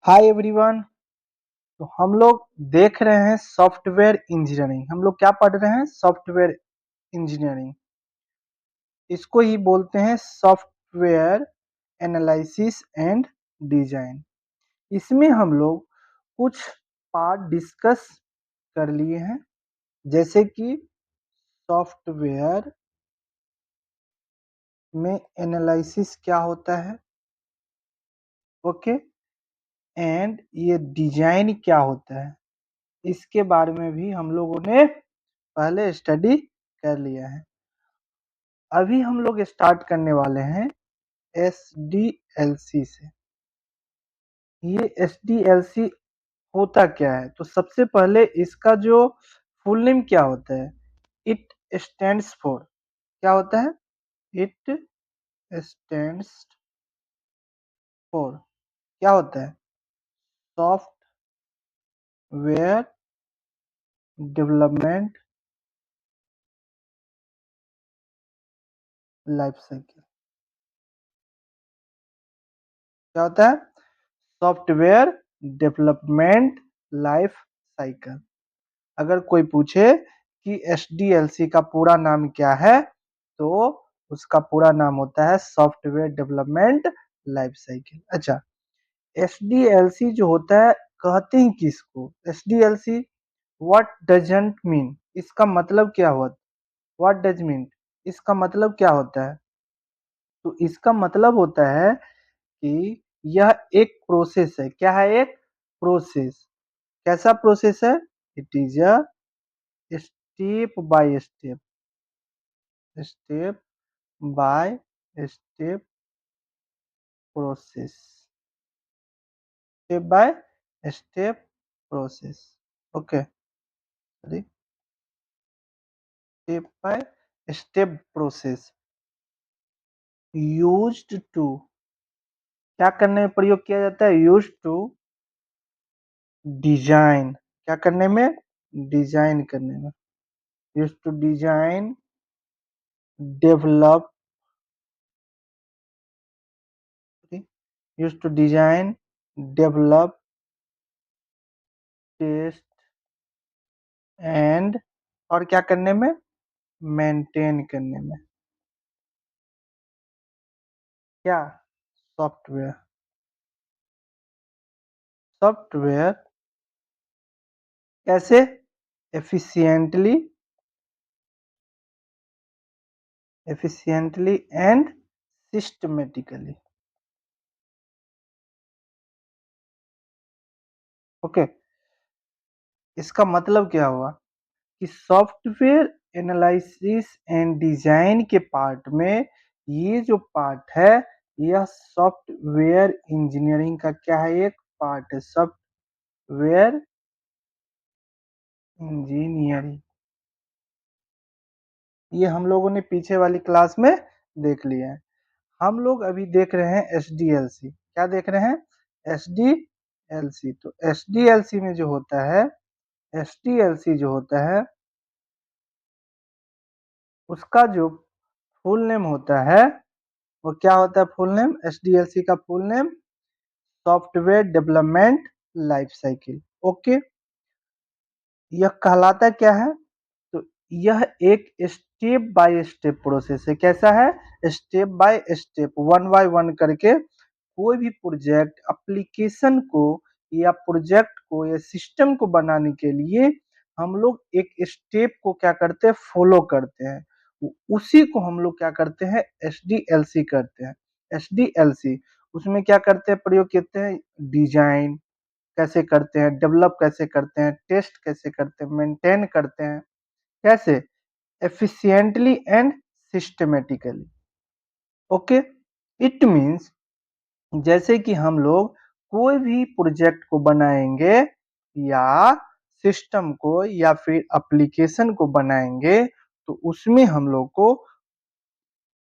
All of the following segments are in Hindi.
Hi everyone. तो हम लोग देख रहे हैं सॉफ्टवेयर इंजीनियरिंग। हम लोग क्या पढ़ रहे हैं? Software engineering. इसको ही बोलते हैं सॉफ्टवेयर एनालिसिस एंड डिजाइन। इसमें हम लोग कुछ पार्ट डिस्कस कर लिए हैं, जैसे कि सॉफ्टवेयर में एनालिसिस क्या होता है, ओके, एंड ये डिजाइन क्या होता है, इसके बारे में भी हम लोगों ने पहले स्टडी कर लिया है। अभी हम लोग स्टार्ट करने वाले हैं एसडीएलसी से। ये एसडीएलसी होता क्या है? तो सबसे पहले इसका जो फुल नेम क्या होता है? इट स्टैंड्स फॉर, क्या होता है? इट स्टैंड्स फॉर क्या होता है? Software development life cycle. क्या होता है? Software development life cycle. अगर कोई पूछे कि एसडीएलसी का पूरा नाम क्या है, तो उसका पूरा नाम होता है सॉफ्टवेयर डेवलपमेंट लाइफ साइकिल। अच्छा, एसडीएलसी जो होता है, कहते हैं किसको? एसडीएलसी व्हाट डजंट मीन, इसका मतलब क्या हुआ? व्हाट डज मीन, इसका मतलब क्या होता है? तो इसका मतलब होता है कि यह एक प्रोसेस है। क्या है? एक प्रोसेस। कैसा प्रोसेस है? It is a step by step, step by step process, step by step process, okay, sorry, step by step process used to, क्या करने में प्रयोग किया जाता है? यूज्ड टू डिजाइन, क्या करने में? डिजाइन करने में। Used to design, develop, used to design, develop, test and, और क्या करने में? मेंटेन करने में। क्या? सॉफ्टवेयर, सॉफ्टवेयर कैसे? Efficiently, efficiently and systematically, okay. इसका मतलब क्या हुआ कि सॉफ्टवेयर एनालिसिस एंड डिजाइन के पार्ट में ये जो पार्ट है, यह सॉफ्टवेयर इंजीनियरिंग का क्या है? एक पार्ट है, सॉफ्टवेयर इंजीनियरिंग। ये हम लोगों ने पीछे वाली क्लास में देख लिया है। हम लोग अभी देख रहे हैं एसडीएलसी। क्या देख रहे हैं? एसडीएलसी। तो एसडीएलसी में जो होता है, एसडीएलसी जो होता है, उसका जो फुल नेम होता है, वो क्या होता है? फुल नेम, एसडीएलसी का full name software development life cycle, okay. यह कहलाता क्या है? तो यह एक स्टेप बाय स्टेप प्रोसेस है। कैसा है? Step by step, one by one करके कोई भी प्रोजेक्ट, एप्लीकेशन को या प्रोजेक्ट को या सिस्टम को बनाने के लिए हम लोग एक स्टेप को क्या करते हैं? फॉलो करते हैं। उसी को हम लोग क्या करते हैं? एसडीएलसी करते हैं। एसडीएलसी उसमें क्या करते हैं? प्रयोग करते हैं डिजाइन कैसे करते हैं, डेवलप कैसे करते हैं, टेस्ट कैसे करते हैं, मेंटेन करते हैं, कैसे? Efficiently and systematically, okay. It means, जैसे कि हम लोग कोई भी प्रोजेक्ट को बनाएंगे या सिस्टम को या फिर एप्लीकेशन को बनाएंगे, तो उसमें हम लोग को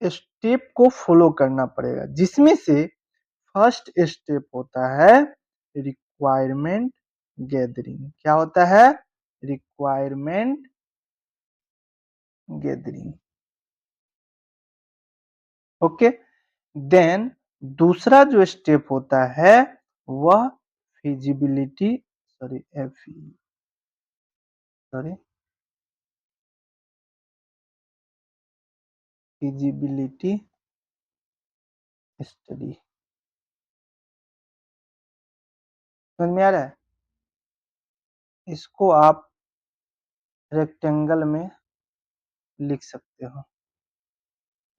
स्टेप को फॉलो करना पड़ेगा, जिसमें से फर्स्ट स्टेप होता है रिक्वायरमेंट गैदरिंग। क्या होता है? Requirement gathering, okay. देन दूसरा जो स्टेप होता है, वह feasibility sorry F sorry feasibility study. समझ में आ रहा है? इसको आप रेक्टेंगल में लिख सकते हो,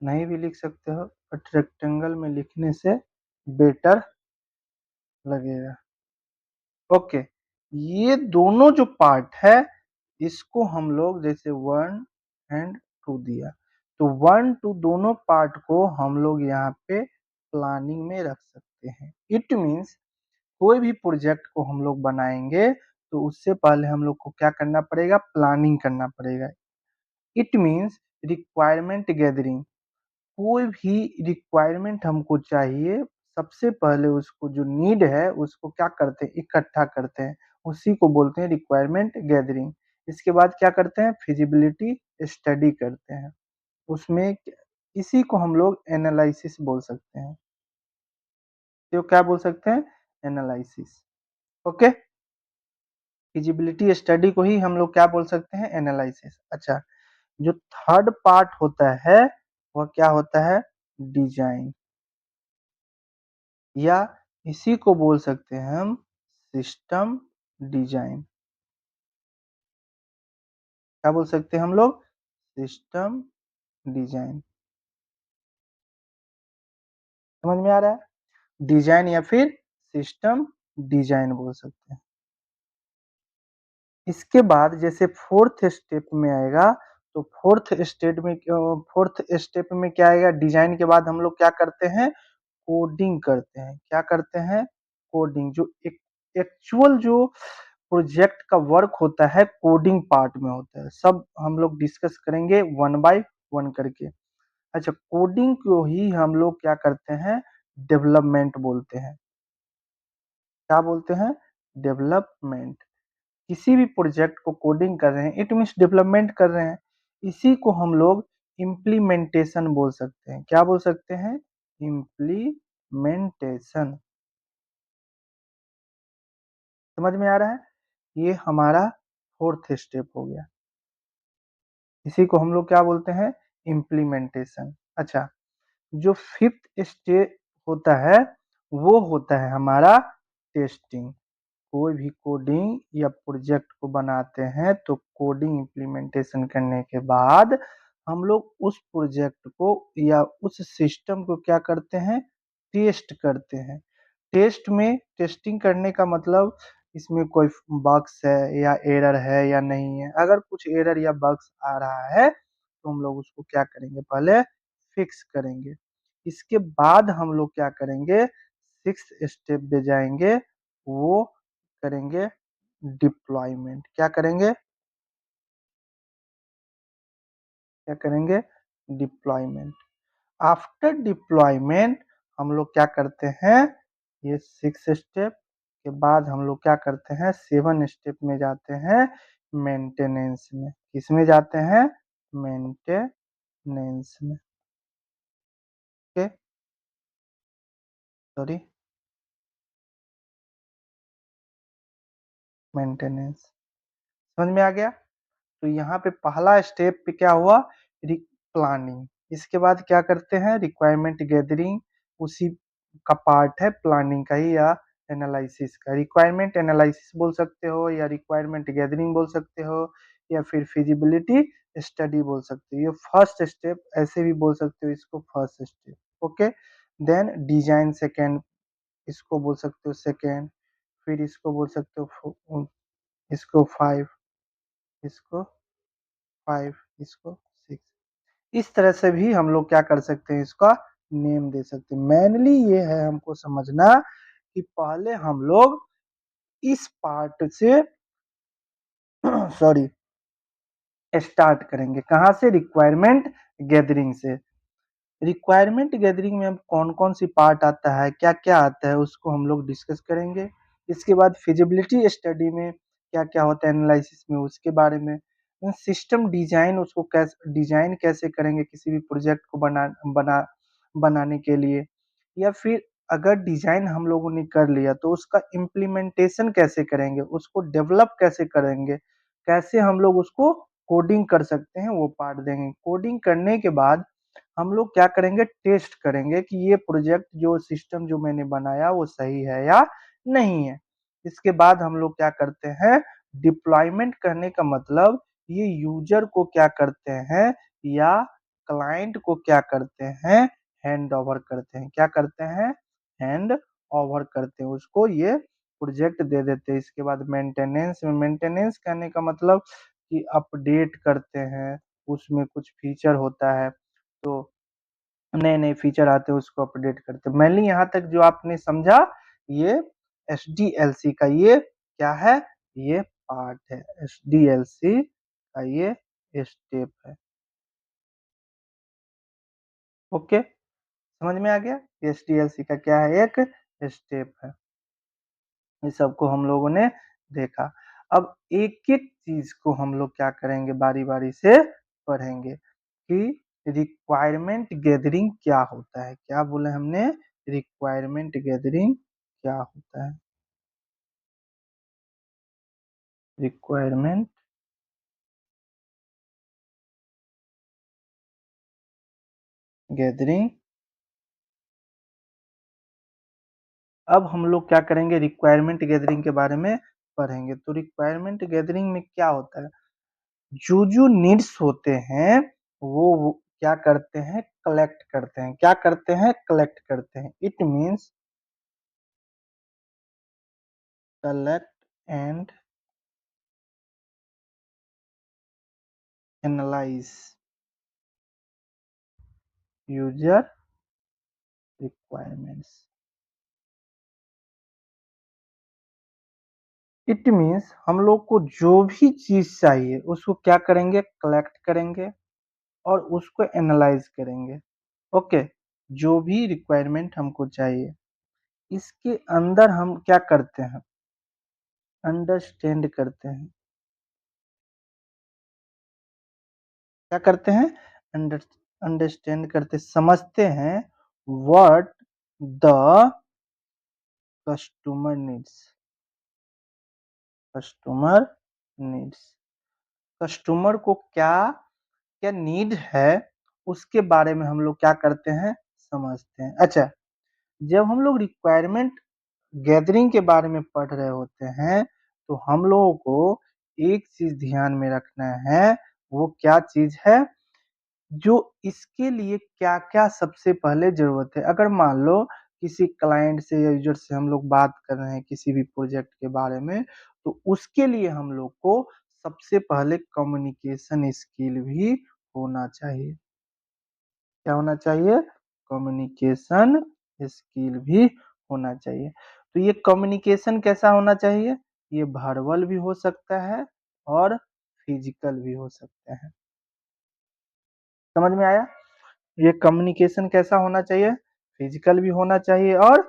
नहीं भी लिख सकते हो, बट रेक्टेंगल में लिखने से बेटर लगेगा। ओके, ये दोनों जो पार्ट है इसको हम लोग जैसे 1 एंड 2 दिया, तो 1 2 दोनों पार्ट को हम लोग यहाँ पे प्लानिंग में रख सकते हैं। इट मीन्स कोई भी प्रोजेक्ट को हम लोग बनाएंगे तो उससे पहले हम लोग को क्या करना पड़ेगा, प्लानिंग करना पड़ेगा। It means requirement gathering. कोई भी रिक्वायरमेंट हमको चाहिए, सबसे पहले उसको जो नीड है उसको क्या करते हैं, इकट्ठा करते हैं, उसी को बोलते हैं रिक्वायरमेंट गैदरिंग। इसके बाद क्या करते हैं, फिजिबिलिटी स्टडी करते हैं, उसमें इसी को हम लोग एनालिसिस बोल सकते हैं। तो क्या बोल सकते हैं, एनालिसिस। ओके, फिजिबिलिटी स्टडी को ही हम लोग क्या बोल सकते हैं, एनालिसिस। अच्छा, जो थर्ड पार्ट होता है वह क्या होता है, डिजाइन, या इसी को बोल सकते हैं हम सिस्टम डिजाइन। क्या बोल सकते हैं हम लोग, सिस्टम डिजाइन। समझ में आ रहा है, डिजाइन या फिर सिस्टम डिजाइन बोल सकते हैं। इसके बाद जैसे फोर्थ स्टेप में आएगा, तो फोर्थ स्टेप में क्या आएगा, डिजाइन के बाद हम लोग क्या करते हैं, कोडिंग करते हैं। क्या करते हैं, कोडिंग। जो एक्चुअल जो प्रोजेक्ट का वर्क होता है कोडिंग पार्ट में होता है, सब हम लोग डिस्कस करेंगे 1 बाय 1 करके। अच्छा, कोडिंग को ही हम लोग क्या करते हैं, डेवलपमेंट बोलते हैं। क्या बोलते हैं, डेवलपमेंट। किसी भी प्रोजेक्ट को कोडिंग कर रहे हैं इट मीन्स डेवलपमेंट कर रहे हैं। इसी को हम लोग इम्प्लीमेंटेशन बोल सकते हैं। क्या बोल सकते हैं, इम्प्लीमेंटेशन। समझ में आ रहा है, ये हमारा फोर्थ स्टेप हो गया, इसी को हम लोग क्या बोलते हैं, इम्प्लीमेंटेशन। अच्छा, जो फिफ्थ स्टेप होता है वो होता है हमारा टेस्टिंग। कोई भी कोडिंग या प्रोजेक्ट को बनाते हैं तो कोडिंग इम्प्लीमेंटेशन करने के बाद हम लोग उस प्रोजेक्ट को या उस सिस्टम को क्या करते हैं, टेस्ट करते हैं। टेस्ट में टेस्टिंग करने का मतलब इसमें कोई बग्स है या एरर है या नहीं है। अगर कुछ एरर या बग्स आ रहा है तो हम लोग उसको क्या करेंगे, पहले फिक्स करेंगे। इसके बाद हम लोग क्या करेंगे, सिक्स स्टेप पे जाएंगे, वो करेंगे डिप्लॉयमेंट। क्या करेंगे, क्या करेंगे, डिप्लॉयमेंट। आफ्टर डिप्लॉयमेंट हम लोग क्या करते हैं, ये 6 स्टेप के बाद हम लोग क्या करते हैं, 7 स्टेप में जाते हैं, मेंटेनेंस में। किसमें जाते हैं, मेंटेनेंस में। Okay, sorry, maintenance. समझ में आ गया। तो यहाँ पे पहला स्टेप पे क्या हुआ, प्लानिंग। इसके बाद क्या करते हैं, रिक्वायरमेंट गैदरिंग, उसी का पार्ट है प्लानिंग का ही या एनालिसिस का। रिक्वायरमेंट एनालिसिस बोल सकते हो या रिक्वायरमेंट गैदरिंग बोल सकते हो या फिर फिजिबिलिटी स्टडी बोल सकते हो। ये फर्स्ट स्टेप ऐसे भी बोल सकते हो इसको, first step. Okay, then design second, इसको बोल सकते हो सेकेंड। फिर इसको बोल सकते हो, इसको 5, इसको 5, इसको 6। इस तरह से भी हम लोग क्या कर सकते हैं, इसका नेम दे सकते हैं। मेनली ये है हमको समझना कि पहले हम लोग इस पार्ट से सॉरी स्टार्ट करेंगे। कहाँ से, रिक्वायरमेंट गैदरिंग से। रिक्वायरमेंट गैदरिंग में हम कौन कौन सी पार्ट आता है, क्या क्या आता है, उसको हम लोग डिस्कस करेंगे। इसके बाद फिजिबिलिटी स्टडी में क्या क्या होता है, एनालिसिस में उसके बारे में। सिस्टम डिजाइन, उसको कैसे डिजाइन कैसे करेंगे किसी भी प्रोजेक्ट को बनाने के लिए। या फिर अगर डिज़ाइन हम लोगों ने कर लिया तो उसका इम्प्लीमेंटेशन कैसे करेंगे, उसको डेवलप कैसे करेंगे, कैसे हम लोग उसको कोडिंग कर सकते हैं वो पार्ट देंगे। कोडिंग करने के बाद हम लोग क्या करेंगे, टेस्ट करेंगे कि ये प्रोजेक्ट जो सिस्टम जो मैंने बनाया वो सही है या नहीं है। इसके बाद हम लोग क्या करते हैं, डिप्लॉयमेंट करने का मतलब ये यूज़र को क्या करते हैं या क्लाइंट को क्या करते हैं, हैंड ओवर करते हैं। क्या करते हैं? हैंड ओवर करते हैं, उसको ये प्रोजेक्ट दे देते हैं। इसके बाद मेंटेनेंस में, मेंटेनेंस करने का मतलब कि अपडेट करते हैं, उसमें कुछ फीचर होता है तो नए-नए फीचर आते हैं उसको अपडेट करते हैं। मेनली यहाँ तक जो आपने समझा ये एसडीएलसी का ये क्या है? ये पार्ट है। एसडीएलसी का ये स्टेप है। ओके, समझ में आ गया? एसडीएलसी का क्या है? एक स्टेप है। इस सबको हम लोगों ने देखा। अब एक-एक चीज़ को हम लोग क्या करेंगे, बारी-बारी से पढ़ेंगे कि रिक्वायरमेंट गैदरिंग क्या होता है? क्या बोला हमने? रिक्वायरमेंट गैदरिंग क्या होता है? Requirement gathering. अब हम लोग क्या करेंगे, रिक्वायरमेंट गैदरिंग के बारे में पढ़ेंगे। तो रिक्वायरमेंट गैदरिंग में क्या होता है? जो नीड्स होते हैं वो क्या करते हैं, कलेक्ट करते हैं। क्या करते हैं? कलेक्ट करते हैं। It means collect and analyse user requirements. It means हम लोग को जो भी चीज चाहिए उसको क्या करेंगे, कलेक्ट करेंगे और उसको एनालाइज करेंगे। ओके, जो भी रिक्वायरमेंट हमको चाहिए इसके अंदर हम क्या करते हैं, अंडरस्टैंड करते हैं। क्या करते हैं? अंडर अंडरस्टैंड करते, समझते हैं what the customer needs. Customer needs, customer को क्या क्या नीड है उसके बारे में हम लोग क्या करते हैं, समझते हैं। अच्छा, जब हम लोग रिक्वायरमेंट गैदरिंग के बारे में पढ़ रहे होते हैं तो हम लोगों को एक चीज ध्यान में रखना है। वो क्या चीज है? जो इसके लिए क्या-क्या सबसे पहले ज़रूरत है। अगर मान लो किसी क्लाइंट से या यूज़र से हम लोग बात कर रहे हैं किसी भी प्रोजेक्ट के बारे में, तो उसके लिए हम लोग को सबसे पहले कम्युनिकेशन स्किल भी होना चाहिए। क्या होना चाहिए? कम्युनिकेशन स्किल भी होना चाहिए। तो ये कम्युनिकेशन कैसा होना चाहिए? ये वर्बल भी हो सकता है और फिजिकल भी हो सकता है। समझ में आया? ये कम्युनिकेशन कैसा होना चाहिए? फिजिकल भी होना चाहिए और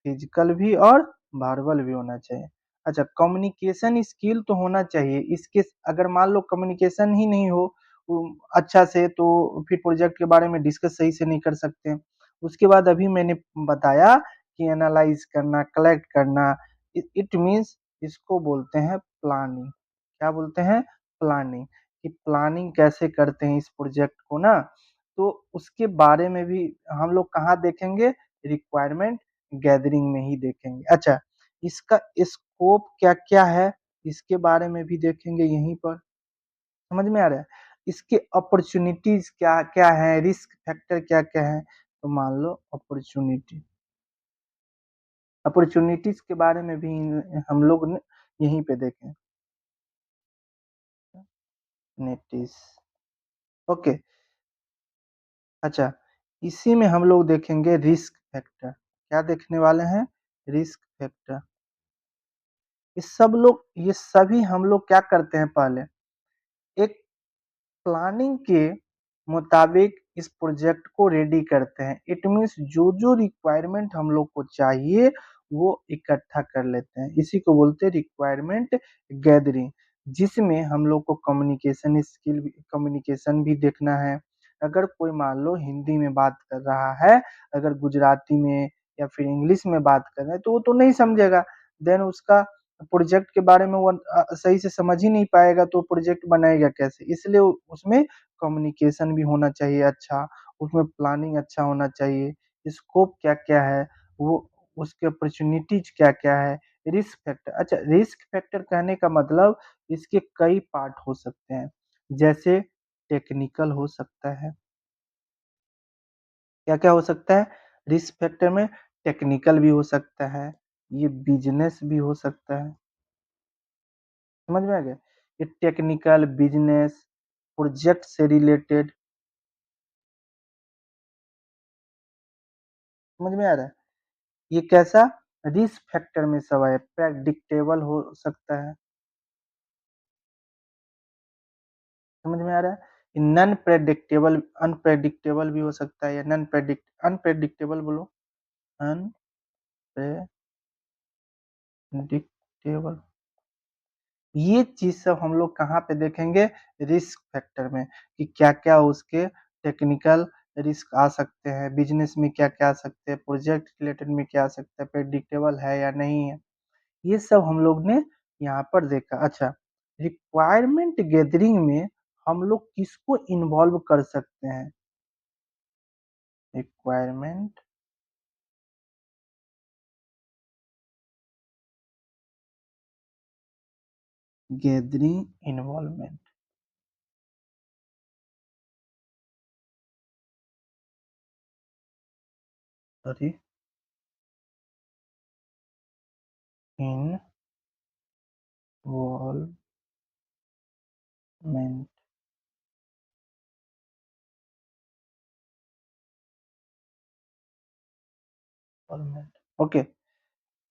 फिजिकल भी और वर्बल भी होना चाहिए। अच्छा, कम्युनिकेशन स्किल तो होना चाहिए। इसके अगर मान लो कम्युनिकेशन ही नहीं हो अच्छा से तो फिर प्रोजेक्ट के बारे में डिस्कस सही से नहीं कर सकते। उसके बाद अभी मैंने बताया कि एनालाइज़ करना, कलेक्ट करना, इट मीन्स इसको बोलते हैं प्लानिंग। क्या बोलते हैं? प्लानिंग। कि प्लानिंग कैसे करते हैं इस प्रोजेक्ट को ना, तो उसके बारे में भी हम लोग कहाँ देखेंगे? रिक्वायरमेंट गैदरिंग में ही देखेंगे। अच्छा, इसका स्कोप क्या-क्या है? इसके बारे में भी देखेंगे यहीं पर। समझ में आ रहा है? इसके अपॉर्च्युनिटीज़ क्या-क्या हैं? रिस्क फैक्टर क्या-क्या हैं? तो मान लो अपॉर्च्युनिटी, अपॉर्च्युनिटीज़ के बारे में भी हम लोग ने यहीं पे देखें। नेटीज़, ओके। अच्छा, इसी में हम लोग देखेंगे रिस्क फैक्टर। क्या देखने वाले हैं? Risk factor. ये सभी हम लोग क्या करते हैं पहले, एक प्लानिंग के मुताबिक इस प्रोजेक्ट को रेडी करते हैं। इट मीन्स जो रिक्वायरमेंट हम लोग को चाहिए वो इकट्ठा कर लेते हैं। इसी को बोलते हैं रिक्वायरमेंट गैदरिंग, जिसमें हम लोग को कम्युनिकेशन भी देखना है। अगर कोई मान लो हिंदी में बात कर रहा है, अगर गुजराती में या फिर इंग्लिश में बात कर रहे हैं तो वो तो नहीं समझेगा, देन उसका प्रोजेक्ट के बारे में वो सही से समझ ही नहीं पाएगा तो प्रोजेक्ट बनाएगा कैसे। इसलिए उसमें कम्युनिकेशन भी होना चाहिए अच्छा, उसमें प्लानिंग अच्छा होना चाहिए, स्कोप क्या-क्या है, वो उसके अपॉर्चुनिटीज क्या-क्या है, रिस्क फैक्टर। अच्छा, रिस्क फैक्टर कहने का मतलब इसके कई पार्ट हो सकते हैं, जैसे टेक्निकल हो सकता है। क्या-क्या हो सकता है? रिस्क फैक्टर में टेक्निकल भी हो सकता है, ये बिज़नेस भी हो सकता है। समझ में आ गया? ये टेक्निकल, बिज़नेस, प्रोजेक्ट से रिलेटेड, समझ में आ रहा है? ये कैसा? रिस्क फैक्टर में सब है, प्रेडिक्टेबल हो सकता है। समझ में आ रहा है? नॉन प्रेडिक्टेबल, अनप्रेडिक्टेबल भी हो सकता है या अनप्रेडिक्टेबल बोलो, अनप्रेडिक्टेबल। ये चीज़ सब हम लोग कहाँ पे देखेंगे? रिस्क फैक्टर में, कि क्या-क्या उसके टेक्निकल रिस्क आ सकते हैं, बिज़नेस में क्या-क्या आ सकते हैं, प्रोजेक्ट रिलेटेड में क्या आ सकता है, प्रेडिक्टेबल है या नहीं है। ये सब हम लोग ने यहाँ पर देखा। अच्छा, रिक्वायरमेंट गैदरिंग में हम लोग किसको इन्वॉल्व कर सकते हैं? Requirement gathering involvement, sorry, involvement. Okay,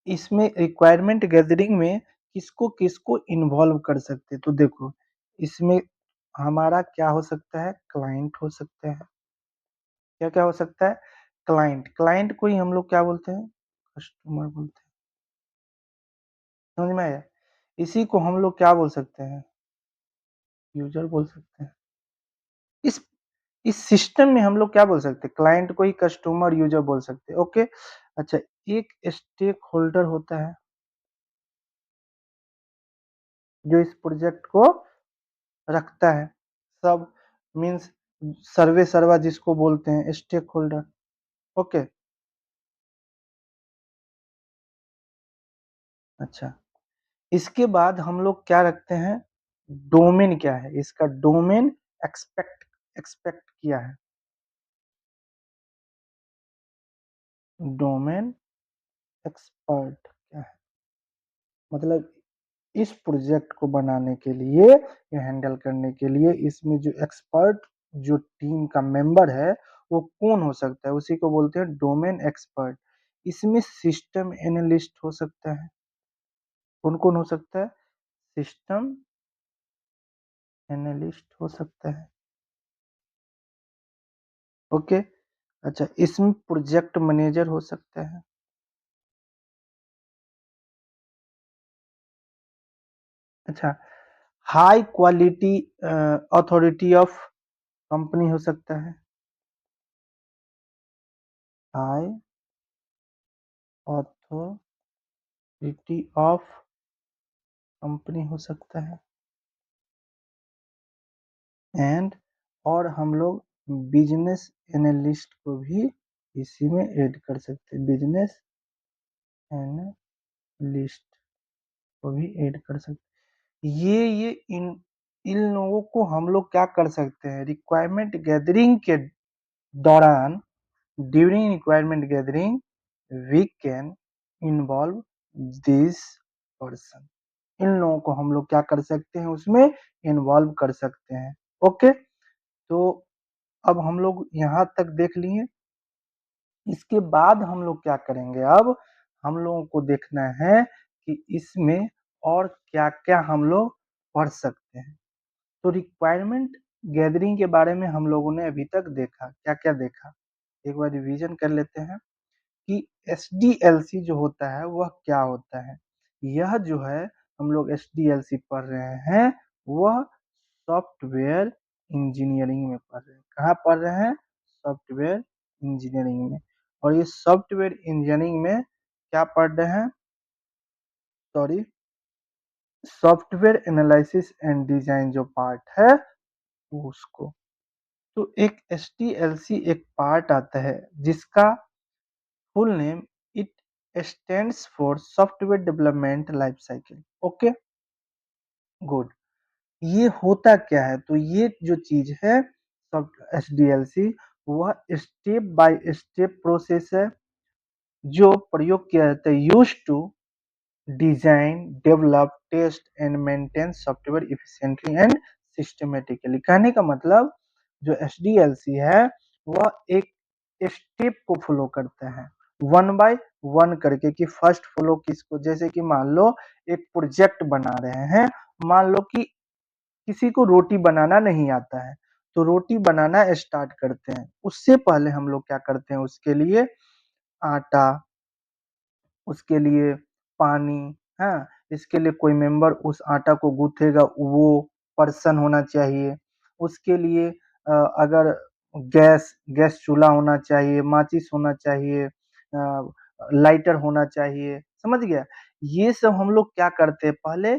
इसमें रिक्वायरमेंट गैदरिंग में किसको-किसको इन्वॉल्व कर सकते हैं? तो देखो, इसमें हमारा क्या हो सकता है? क्लाइंट हो सकते हैं। क्या-क्या हो सकता है? क्लाइंट, क्लाइंट को ही हम लोग क्या बोलते हैं? कस्टमर बोलते हैं। समझ में आया? इसी को हम लोग क्या बोल सकते हैं? यूज़र बोल सकते हैं। इस इस सिस्टम में हम लोग क्या बोल सकते हैं? क्लाइंट को ही कस्टमर, यूज़र बोल सकते हैं। ओके? अच्छा, एक स्टेक होल्डर होता है, जो इस प्रोजेक्ट को रखता है। सब मीन्स सर्वे सर्वर जिसको बोलते हैं, स्टेक होल्डर। ओके, अच्छा, इसके बाद हम लोग क्या रखते हैं? डोमेन क्या है? इसका डोमेन एक्सपेक्ट एक्सपेक्ट किया है। डोमेन एक्सपर्ट क्या है? मतलब इस प्रोजेक्ट को बनाने के लिए या हैंडल करने के लिए इसमें जो एक्सपर्ट, जो टीम का मेंबर है, वो कौन हो सकता है? उसी को बोलते हैं डोमेन एक्सपर्ट। इसमें सिस्टम एनालिस्ट हो सकता है। कौन-कौन हो सकता है? सिस्टम एनालिस्ट हो सकता है। ओके, अच्छा, इसमें प्रोजेक्ट मैनेजर हो सकता है। अच्छा, high quality authority of company हो सकता है। हाई अथॉरिटी ऑफ कंपनी हो सकता है। एंड और हम लोग बिजनेस एनालिस्ट को भी इसी में ऐड कर सकते हैं। बिजनेस एनालिस्ट को भी ऐड कर सकते हैं। ये इन इन लोगों को हम लोग क्या कर सकते हैं? रिक्वायरमेंट गैदरिंग के दौरान, during requirement gathering, we can involve this person. इन लोगों को हम लोग क्या कर सकते हैं? उसमें इन्वॉल्व कर सकते हैं। ओके, तो अब हम लोग यहाँ तक देख लिए। इसके बाद हम लोग क्या करेंगे? अब हम लोगों को देखना है कि इसमें और क्या-क्या हम लोग पढ़ सकते हैं। तो रिक्वायरमेंट गैदरिंग के बारे में हम लोगों ने अभी तक देखा। क्या-क्या देखा? एक बार रिवीजन कर लेते हैं कि एसडीएलसी जो होता है वह क्या होता है? यह जो है हम लोग एसडीएलसी पढ़ रहे हैं, वह सॉफ्टवेयर इंजीनियरिंग में पढ़ रहे हैं। कहाँ पढ़ रहे हैं? सॉफ्टवेयर इंजीनियरिंग में। और ये सॉफ्टवेयर इंजीनियरिंग में क्या पढ़ रहे हैं, sorry, software analysis and design जो पार्ट है वो उसको। तो एक एसडीएलसी एक पार्ट आता है जिसका full name it stands for software development life cycle. Okay, good. ये होता क्या है, तो ये जो चीज है एसडीएलसी वह स्टेप बाय स्टेप प्रोसेस है जो प्रयोग किया जाता है use to design, develop, test and maintain software efficiently and systematically. कहने का मतलब जो एसडीएलसी है वह एक स्टेप को फॉलो करता है वन बाय वन करके, कि फर्स्ट फॉलो किसको, जैसे कि मान लो एक प्रोजेक्ट बना रहे हैं, मान लो कि किसी को रोटी बनाना नहीं आता है, तो रोटी बनाना स्टार्ट करते हैं। उससे पहले हम लोग क्या करते हैं, उसके लिए आटा, उसके लिए पानी, हाँ, इसके लिए कोई मेंबर उस आटा को गूंथेगा वो पर्सन होना चाहिए। उसके लिए अगर गैस गैस चूल्हा होना चाहिए, माचिस होना चाहिए, लाइटर होना चाहिए, समझ गया। ये सब हम लोग क्या करते हैं, पहले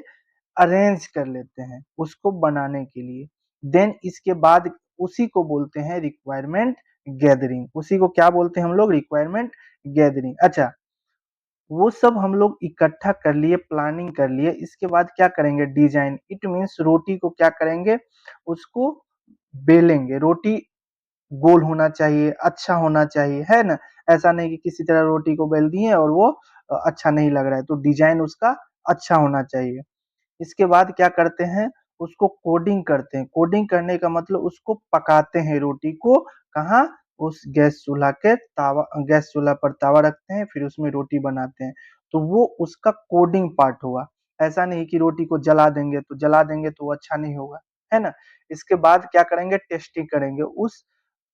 अरेंज कर लेते हैं उसको बनाने के लिए। देन इसके बाद उसी को बोलते हैं रिक्वायरमेंट गैदरिंग। उसी को क्या बोलते हैं हम लोग, रिक्वायरमेंट गैदरिंग। अच्छा, वो सब हम लोग इकट्ठा कर लिए, प्लानिंग कर लिए, इसके बाद क्या करेंगे, डिजाइन। इट मीन्स रोटी को क्या करेंगे, उसको बेलेंगे। रोटी गोल होना चाहिए, अच्छा होना चाहिए, है ना। ऐसा नहीं कि किसी तरह रोटी को बेल दिए और वो अच्छा नहीं लग रहा है, तो डिजाइन उसका अच्छा होना चाहिए। इसके बाद क्या करते हैं, उसको कोडिंग करते हैं। कोडिंग करने का मतलब उसको पकाते हैं रोटी को, कहाँ, उस गैस चूल्हा के तावा, गैस चूल्हा पर तावा रखते हैं, फिर उसमें रोटी बनाते हैं। तो वो उसका कोडिंग पार्ट हुआ। ऐसा नहीं कि रोटी को जला देंगे तो वो अच्छा नहीं होगा, है ना। इसके बाद क्या करेंगे, टेस्टिंग करेंगे।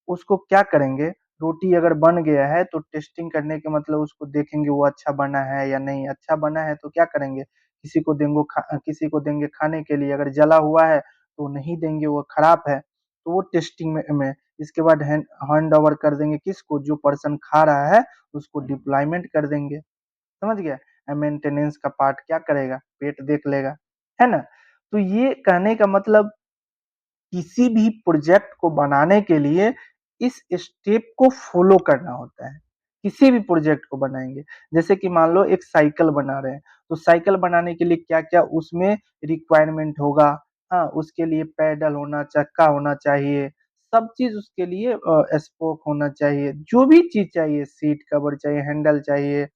उसको क्या करेंगे, रोटी अगर बन गया है तो टेस्टिंग करने के मतलब उसको देखेंगे वो अच्छा बना है या नहीं। अच्छा बना है तो क्या करेंगे, किसी को देंगे खाने के लिए। अगर जला हुआ है तो नहीं देंगे, वो खराब है, तो वो टेस्टिंग में। इसके बाद हैंड ओवर कर देंगे किसको, जो पर्सन खा रहा है उसको डिप्लॉयमेंट कर देंगे, समझ गया। मेंटेनेंस का पार्ट क्या करेगा, पेट देख लेगा, है ना। तो ये कहने का मतलब किसी भी प्रोजेक्ट को बनाने के लिए इस स्टेप को फॉलो करना होता है। किसी भी प्रोजेक्ट को बनाएंगे, जैसे कि मान लो एक साइकिल बना रहे हैं, तो साइकिल बनाने के लिए क्या क्या उसमें रिक्वायरमेंट होगा। हाँ, उसके लिए पैडल होना, चक्का होना चाहिए, सब चीज उसके लिए, स्पोक होना चाहिए, जो भी चीज चाहिए, सीट कवर चाहिए, हैंडल चाहिए,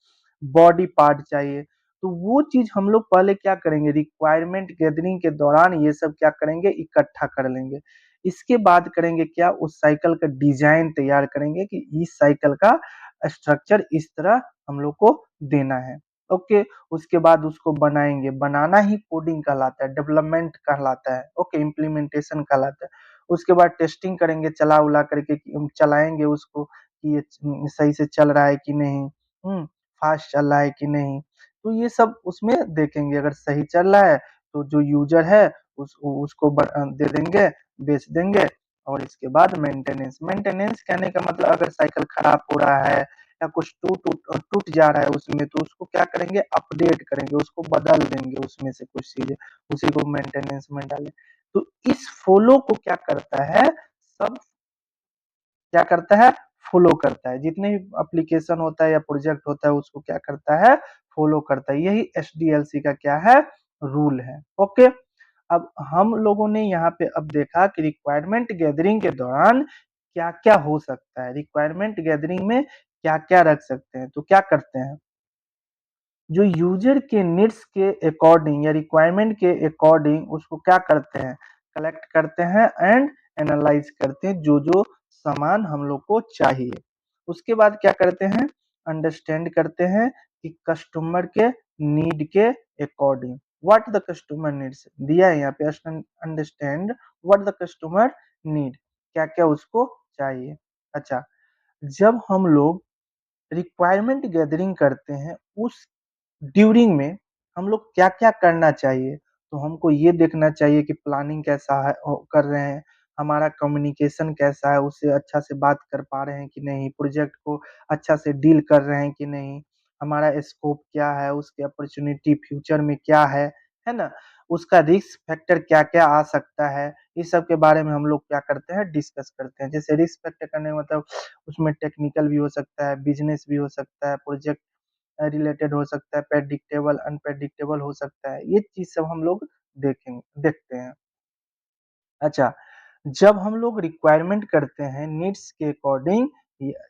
बॉडी पार्ट चाहिए। तो वो चीज हम लोग पहले क्या करेंगे, रिक्वायरमेंट गैदरिंग के दौरान ये सब क्या करेंगे, इकट्ठा कर लेंगे। इसके बाद करेंगे क्या, उस साइकिल का डिजाइन तैयार करेंगे कि इस साइकिल का स्ट्रक्चर इस तरह हम लोग को देना है। ओके, उसके बाद उसको बनाएंगे। बनाना ही कोडिंग कहलाता है, डेवलपमेंट कहलाता है, ओके, इम्प्लीमेंटेशन कहलाता है। उसके बाद टेस्टिंग करेंगे, चला उला करके चलाएंगे उसको कि ये सही से चल रहा है कि नहीं, फास्ट चल रहा है कि नहीं। तो ये सब उसमें देखेंगे, अगर सही चल रहा है तो जो यूजर है उसको दे देंगे, बेच देंगे। और इसके बाद मेंटेनेंस। मेंटेनेंस कहने का मतलब अगर साइकिल खराब हो रहा है या कुछ टूट टूट जा रहा है उसमें, तो उसको क्या करेंगे, अपडेट करेंगे, उसको बदल देंगे उसमें से कुछ चीजें, उसी को मेंटेनेंस में डालें। तो इस फॉलो को क्या करता है, सब क्या करता है, फॉलो करता है। जितने भी एप्लीकेशन होता है या प्रोजेक्ट होता है उसको क्या करता है, फॉलो करता है। यही एसडीएलसी का क्या है, रूल है। ओके, अब हम लोगों ने यहाँ पे अब देखा कि रिक्वायरमेंट गैदरिंग के दौरान क्या क्या हो सकता है, रिक्वायरमेंट गैदरिंग में क्या क्या रख सकते हैं। तो क्या करते हैं, जो यूजर के नीड्स के अकॉर्डिंग या रिक्वायरमेंट के अकॉर्डिंग उसको क्या करते हैं, कलेक्ट करते हैं एंड एनालाइज करते हैं, जो जो सामान हम लोग को चाहिए। उसके बाद क्या करते हैं, अंडरस्टैंड करते हैं कि कस्टमर के नीड के according, what the customer needs दिया है यहाँ पे, understand what the customer need, क्या क्या उसको चाहिए। अच्छा, जब हम लोग रिक्वायरमेंट गैदरिंग करते हैं, उस ड्यूरिंग में हम लोग क्या क्या करना चाहिए, तो हमको ये देखना चाहिए कि प्लानिंग कैसा है कर रहे हैं, हमारा कम्युनिकेशन कैसा है, उससे अच्छा से बात कर पा रहे हैं कि नहीं, प्रोजेक्ट को अच्छा से डील कर रहे हैं कि नहीं, हमारा स्कोप क्या है, उसकी अपॉर्चुनिटी फ्यूचर में क्या है ना? उसका रिस्क फैक्टर क्या-क्या आ सकता है, इस सब के बारे में हम लोग क्या करते हैं, डिस्कस करते हैं। जैसे रिस्क फैक्टर करने का मतलब उसमें टेक्निकल भी हो सकता है, बिज़नेस भी हो सकता है, प्रोजेक्ट रिलेटेड हो सकता है, प्रेडिक्टेबल, अनप्रेडिक्टेबल हो सकता है। ये चीज़ सब हम लोग देखते हैं। अच्छा, जब हम लोग रिक्वायरमेंट करते हैं, नीड्स के अकॉर्डिंग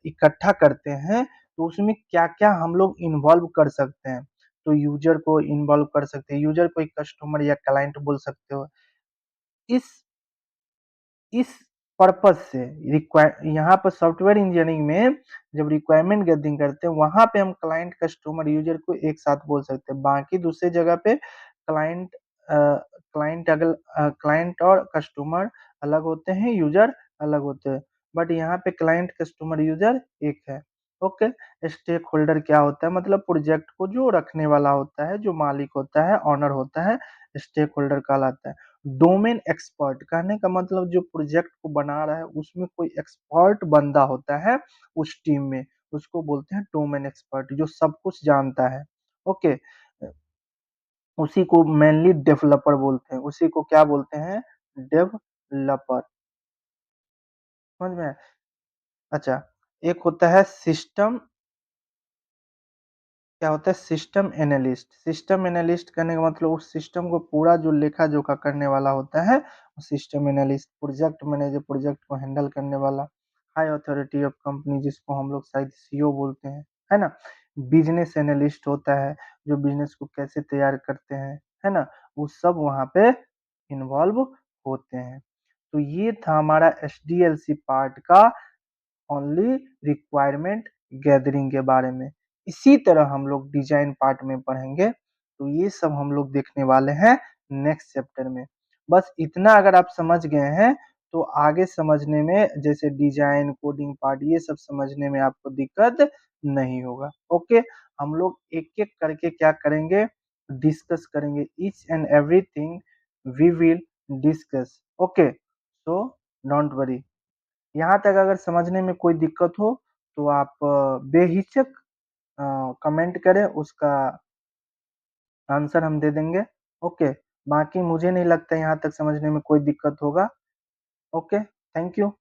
इकट्ठा करते हैं, तो उसमें क्या-क्या हम लोग इन्वॉल्व कर सकते हैं। तो यूज़र को इन्वॉल्व कर सकते हैं, यूज़र को एक कस्टमर या क्लाइंट बोल सकते हो। इस इस पर्पज़ से यहाँ पर सॉफ्टवेयर इंजीनियरिंग में जब रिक्वायरमेंट गैदरिंग करते हैं, वहाँ पे हम क्लाइंट, कस्टमर, यूज़र को एक साथ बोल सकते हैं। बाकी दूसरी जगह पे क्लाइंट और कस्टमर अलग होते हैं, यूज़र अलग होते हैं। बट यहाँ पे क्लाइंट, कस्टमर, यूज़र एक है। ओके, स्टेक होल्डर क्या होता है? मतलब प्रोजेक्ट को जो रखने वाला होता है, जो मालिक होता है, ओनर होता है, स्टेक होल्डर कहलाता है। डोमेन एक्सपर्ट कहने का मतलब जो प्रोजेक्ट को बना रहा है उसमें कोई एक्सपर्ट बंदा होता है उस टीम में, उसको बोलते हैं डोमेन एक्सपर्ट, जो सब कुछ जानता है। ओके, उसी को मेनली डेवलपर बोलते हैं, उसी को क्या बोलते हैं? डेवलपर। समझ में आया? अच्छा, एक होता है सिस्टम, क्या होता है? System analyst. सिस्टम एनालिस्ट कहने का मतलब उस सिस्टम को पूरा जो लेखा-जोखा करने वाला होता है, वो system analyst. Project manager, project को हैंडल करने वाला। हाई अथॉरिटी ऑफ कंपनी, जिसको हम लोग शायद सीईओ बोलते हैं, है ना? बिज़नेस एनालिस्ट होता है, जो बिज़नेस को कैसे तैयार करते हैं, है ना? वो सब वहाँ पे इन्वॉल्व होते हैं। तो ये था हमारा एसडीएलसी पार्ट का ओनली रिक्वायरमेंट गैदरिंग के बारे में। इसी तरह हम लोग डिज़ाइन पार्ट में पढ़ेंगे, तो ये सब हम लोग देखने वाले हैं नेक्स्ट चैप्टर में। बस इतना अगर आप समझ गए हैं, तो आगे समझने में जैसे डिज़ाइन, कोडिंग पार्ट ये सब समझने में आपको दिक्कत नहीं होगा। ओके, हम लोग एक-एक करके क्या करेंगे, डिस्कस करेंगे, each and everything we will discuss. Okay, so don't worry. यहाँ तक अगर समझने में कोई दिक्कत हो, तो आप बेहिचक कमेंट करें, उसका आंसर हम दे देंगे। ओके, बाकी मुझे नहीं लगता यहाँ तक समझने में कोई दिक्कत होगा। Okay, thank you.